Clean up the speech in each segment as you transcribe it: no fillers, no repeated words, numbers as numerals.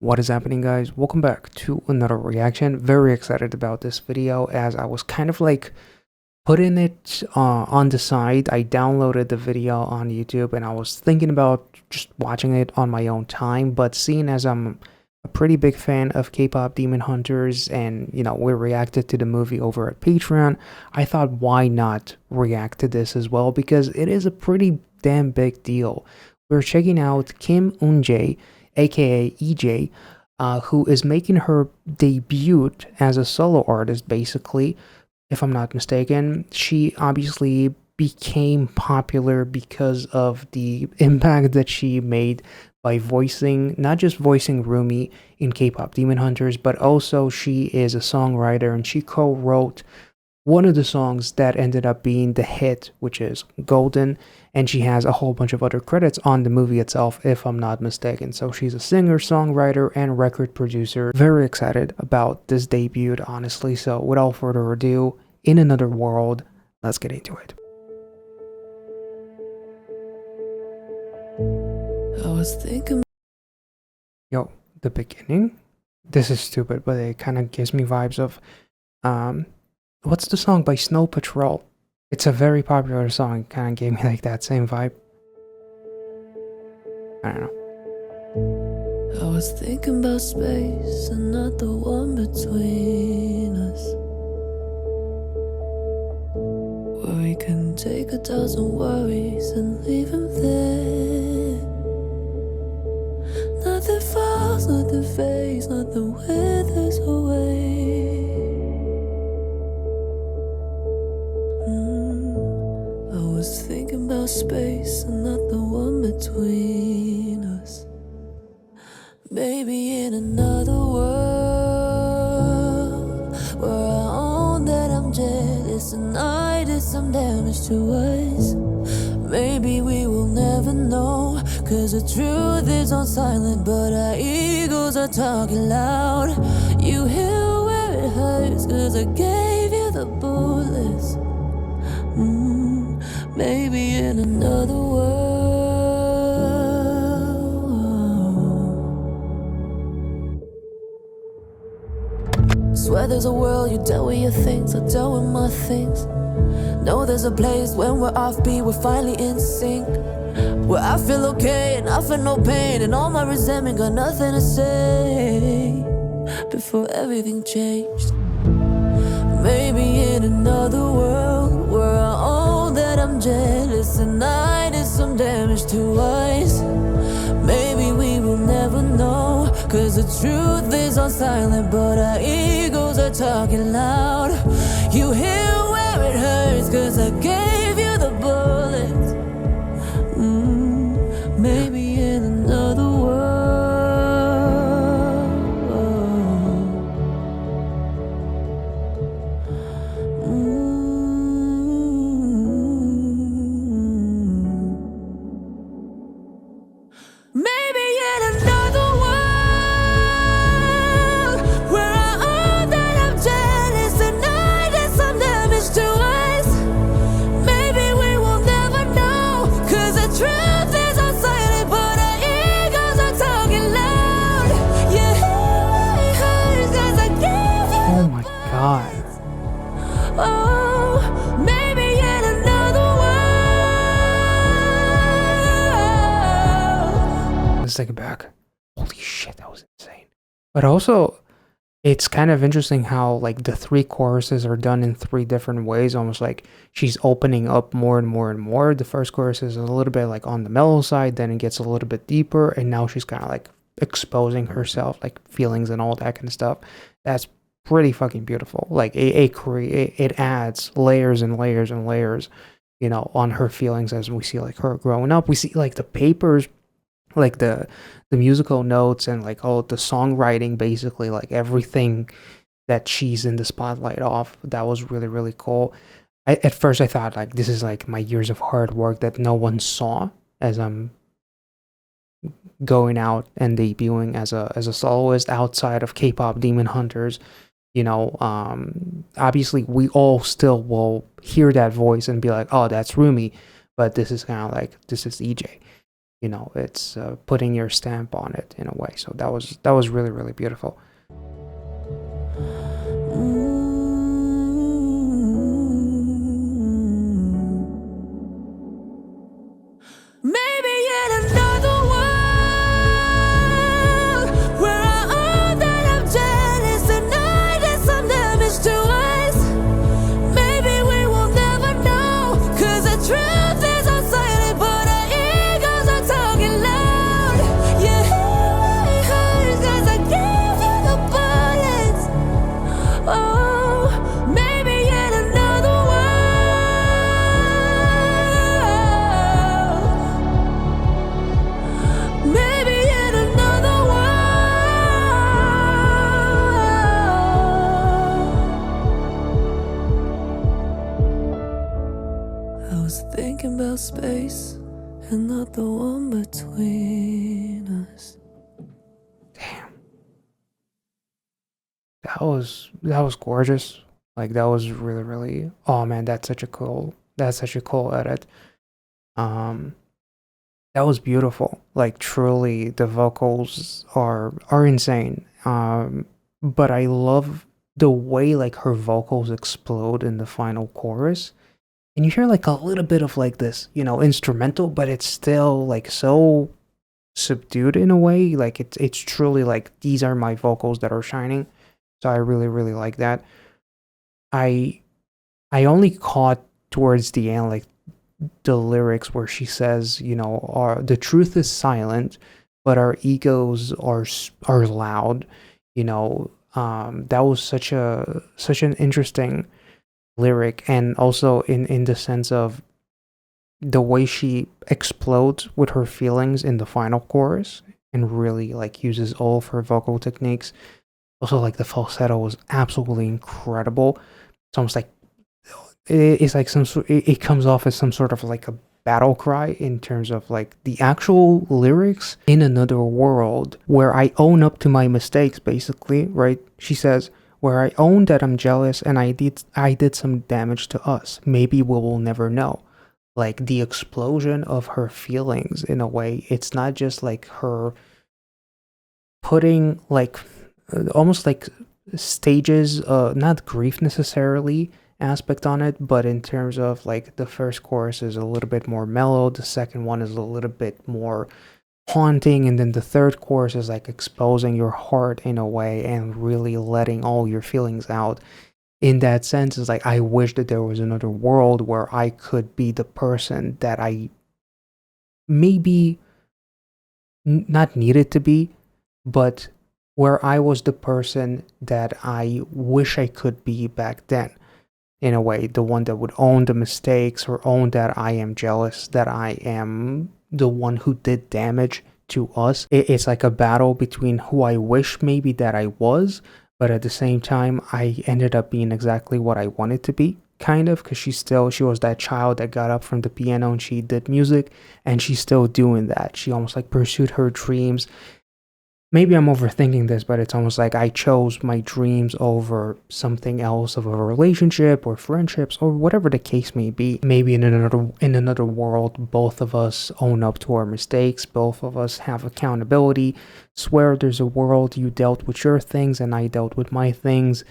What is happening, guys? Welcome back to another reaction. Very excited about this video as I was kind of like putting it on the side. I downloaded the video on YouTube and I was thinking about just watching it on my own time, but seeing as I'm a pretty big fan of K-pop Demon Hunters and we reacted to the movie over at Patreon, I thought why not react to this as well, because it is a pretty damn big deal. We're checking out Kim Eun-jae, aka EJAE, who is making her debut as a solo artist, basically, if I'm not mistaken. She obviously became popular because of the impact that she made by not just voicing Rumi in K-pop Demon Hunters, but also she is a songwriter and she co-wrote one of the songs that ended up being the hit, which is Golden, and she has a whole bunch of other credits on the movie itself, if I'm not mistaken. So she's a singer, songwriter, and record producer. Very excited about this debut, honestly. So without further ado, In Another World, let's get into it. I was thinking. Yo, the beginning? This is stupid, but it kind of gives me vibes of, what's the song by Snow Patrol? It's a very popular song. Kind of gave me like that same vibe. I don't know. I was thinking about space and not the one between us, where we can take 1,000 worries and leave them there. Nothing falls, nothing fades, nothing withers away. I was thinking about space and not the one between us. Maybe in another world where I own that I'm jealous and I did some damage to us. Maybe we will never know, 'cause the truth is on silent, but our egos are talking loud. You hear where it hurts, 'cause I gave you the bullets. Maybe in another world. Swear there's a world you dealt with your things, I dealt with my things. Know there's a place when we're offbeat, we're finally in sync, where I feel okay and I feel no pain, and all my resentment got nothing to say before everything changed. Maybe in another world where I own that I'm jealous and I did some damage to us. Maybe we will never know, 'cause the truth is on silent, but our egos are talking loud. You hear where it hurts, 'cause I gave you the bullets. Maybe in another world. Maybe in another world where I own that I'm jealous and I did some damage to us. Maybe we will never know, 'cause the truth is on silent, but our egos are talking loud. You hear it hurts, 'cause I gave you. Oh my god. Oh, maybe in another world. Let's take it back. Holy shit, that was insane. But also, it's kind of interesting how like the three choruses are done in three different ways, almost like she's opening up more and more and more. The first chorus is a little bit like on the mellow side, then it gets a little bit deeper, and now she's kind of like exposing herself, like feelings and all that kind of stuff. That's pretty fucking beautiful. Like it adds layers and layers and layers, on her feelings as we see like her growing up. We see like the papers, like the musical notes and like all the songwriting, basically like everything that she's in the spotlight of. That was really, really cool. At first I thought like this is like my years of hard work that no one saw as I'm going out and debuting as a soloist outside of K-pop Demon Hunters. Obviously we all still will hear that voice and be like, oh, that's Rumi, but this is kind of like, this is EJAE. you know, it's putting your stamp on it in a way. So that was really, really beautiful. Maybe in another world where I all that I'm jealous and I did some damage to us. Maybe we will never know, 'cause the truth is on silent, but our egos are talking loud. You hear my heart 'cause I gave you the bullets. Oh, maybe in another world, maybe in another world. I was thinking about space and not the one between us. Damn, that was gorgeous. Like that was really, really. Oh man, that's such a cool edit. Um, that was beautiful. Like truly, the vocals are insane. But I love the way like her vocals explode in the final chorus, and you hear like a little bit of like this, you know, instrumental, but it's still like so subdued in a way. Like it's truly like these are my vocals that are shining. So I really, really like that. I I only caught towards the end like the lyrics where she says, you know, the truth is silent, but our egos are loud. You know, that was such an interesting lyric, and also in the sense of the way she explodes with her feelings in the final chorus and really like uses all of her vocal techniques. Also, like the falsetto was absolutely incredible. It's almost like it's like it comes off as some sort of like a battle cry in terms of like the actual lyrics. In another world where I own up to my mistakes, basically, right? She says, where I own that I'm jealous and I did some damage to us. Maybe we will never know. Like the explosion of her feelings in a way. It's not just like her putting like almost like stages, not grief necessarily aspect on it, but in terms of like the first chorus is a little bit more mellow, the second one is a little bit more haunting, and then the third chorus is like exposing your heart in a way and really letting all your feelings out. In that sense, it's like I wish that there was another world where I could be the person that I maybe not needed to be, but where I was the person that I wish I could be back then. In a way, the one that would own the mistakes or own that I am jealous, that I am the one who did damage to us. It's like a battle between who I wish maybe that I was, but at the same time, I ended up being exactly what I wanted to be, kind of, because she was that child that got up from the piano and she did music, and she's still doing that. She almost like pursued her dreams. Maybe I'm overthinking this, but it's almost like I chose my dreams over something else, of a relationship or friendships or whatever the case may be. Maybe in another world, both of us own up to our mistakes, both of us have accountability. Swear there's a world you dealt with your things and I dealt with my things.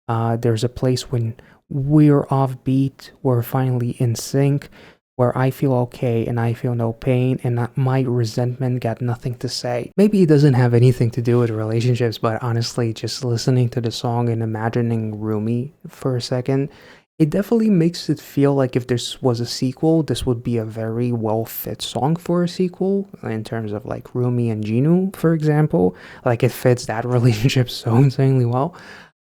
There's a place when we're offbeat, we're finally in sync, where I feel okay and I feel no pain and my resentment got nothing to say. Maybe it doesn't have anything to do with relationships, but honestly, just listening to the song and imagining Rumi for a second, it definitely makes it feel like if this was a sequel, this would be a very well fit song for a sequel, in terms of like Rumi and Jinu, for example. Like it fits that relationship so insanely well.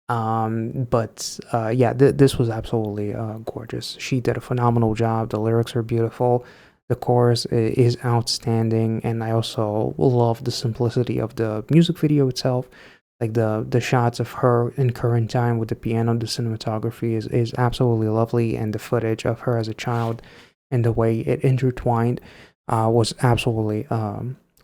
But yeah, this was absolutely gorgeous. She did a phenomenal job. The lyrics are beautiful. The chorus is outstanding, and I also love the simplicity of the music video itself. Like the shots of her in current time with the piano, the cinematography is absolutely lovely, and the footage of her as a child and the way it intertwined was absolutely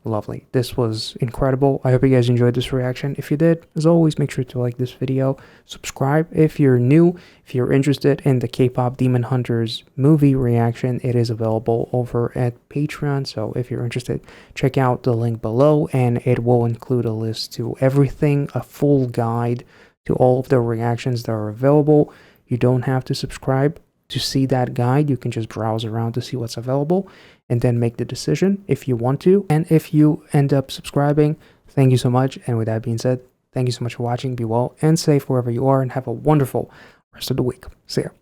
lovely. This was incredible. I hope you guys enjoyed this reaction. If you did, as always, make sure to like this video, subscribe if you're new. If you're interested in the K-pop Demon Hunters movie reaction, it is available over at Patreon. So if you're interested, check out the link below, and it will include a list to everything, a full guide to all of the reactions that are available. You don't have to subscribe to see that guide. You can just browse around to see what's available and then make the decision if you want to. And if you end up subscribing, thank you so much. And with that being said, thank you so much for watching. Be well and safe wherever you are, and have a wonderful rest of the week. See ya.